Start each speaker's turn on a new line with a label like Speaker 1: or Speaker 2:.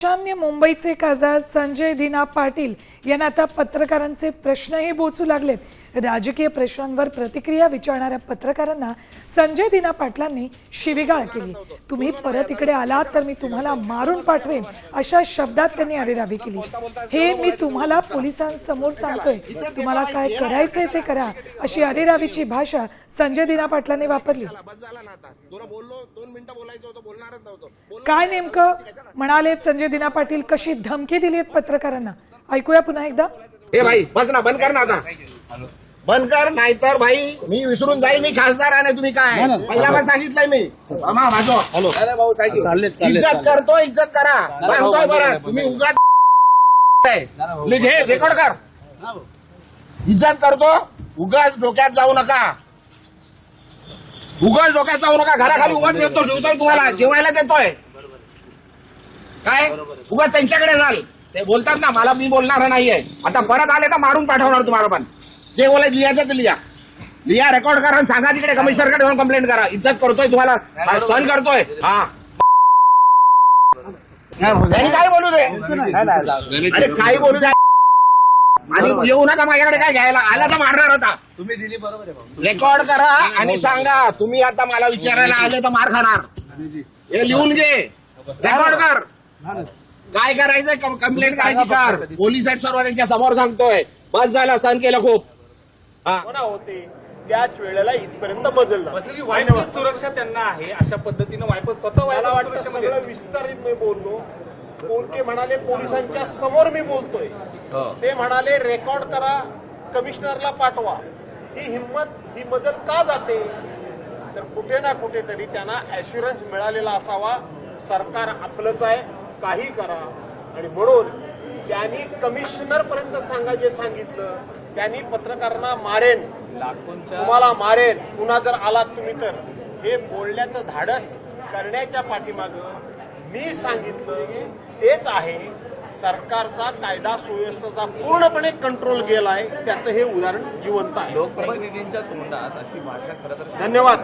Speaker 1: ईशान्य मुंबईचे खासदार संजय दिना पाटील यांना आता पत्रकारांचे प्रश्नही बोचू लागलेत। राजकीय प्रश्नांवर प्रतिक्रिया विचारणाऱ्या पत्रकारांना संजय दिना पाटलांनी शिवीगाळ केली। तुम्ही परत इकडे आलात तर मी तुम्हाला मारून पाठवेन अशा शब्दात त्यांनी अरेरावी केली। हे मी तुम्हाला पोलिसांसमोर सांगतोय, तुम्हाला काय करायचंय ते करा अशी अरेरावीची भाषा संजय दिना पाटलांनी वापरली। काय नेमकं म्हणाले संजय दिना पाटील, कशी धमकी दिली पत्रकारांना, ऐकूया पुन्हा एकदा।
Speaker 2: ए भाई बस ना, बंद कर ना आता, बंद कर, नाहीतर भाई मी विसरून जाईल मी खासदार आहे। तुम्ही काय पहिला पण सांगितलंय मी हॅलो इज्जत करतो, इज्जत करा, काय होतोय बरं तुम्ही उगाच लिखे रेकॉर्ड कर, इज्जत करतो, उगाच डोक्यात जाऊ नका, उगाच डोक्यात जाऊ नका। घराखाली उगाच देतो, ठेवतोय तुम्हाला जेवायला देतोय काय, उगाच त्यांच्याकडे जाल, ते बोलतात ना मला, मी बोलणार नाहीये। आता परत आले तर मारून पाठवणार तुम्हाला, पण जे बोलायचं लिहायचं ते लिहा, लिहा, रेकॉर्ड करा, सांगा तिकडे कमिशनरकडे जाऊन कंप्लेंट करा। इज्जत करतोय तुम्हाला, सहन करतोय, हा त्यांनी काय बोलू दे, अरे काय बोलू दे, आणि येऊ नका माझ्याकडे काय घ्यायला, आला तर मारणार होता तुम्ही, दिली बरोबर आहे। रेकॉर्ड करा आणि सांगा तुम्ही आता मला विचारायला आले तर मार खाणार, हे लिहून घे, रेकॉर्ड कर, काय करायचंय कंप्लेंट करायची कर, पोलीस आहेत सर्व त्यांच्या समोर सांगतोय, बस झाला, सहन केलं खूप
Speaker 3: होते त्याच वेळेला इथपर्यंत बदलला।
Speaker 4: वायपस सुरक्षा त्यांना आहे अशा पद्धतीने वायपस स्वतः
Speaker 3: मला वाटतं सगळं विस्तारित मी बोललो। ते म्हणाले पोलिसांच्या समोर मी बोलतोय, ते म्हणाले रेकॉर्ड करा, कमिशनरला पाठवा। ही हिंमत, ही बदल का जाते, तर कुठे ना कुठेतरी त्यांना ऍश्युरन्स मिळालेला असावा, सरकार आपलंच आहे, काही करा। आणि म्हणून त्यांनी कमिशनर पर्यंत सांगा, जे सांगितलं त्यांनी पत्रकारांना मारेन, तुम्हाला मारेन, पुन्हा जर आलात तुम्ही तर, हे बोलण्याचं धाडस करण्याच्या पाठीमागं मी सांगितलं तेच आहे। सरकारचा कायदा सुव्यवस्थेचा पूर्णपणे कंट्रोल गेलाय, त्याचं हे उदाहरण जिवंत आहे।
Speaker 4: लोकप्रतिनिधींच्या तोंडात अशी भाषा खरं तर
Speaker 3: धन्यवाद।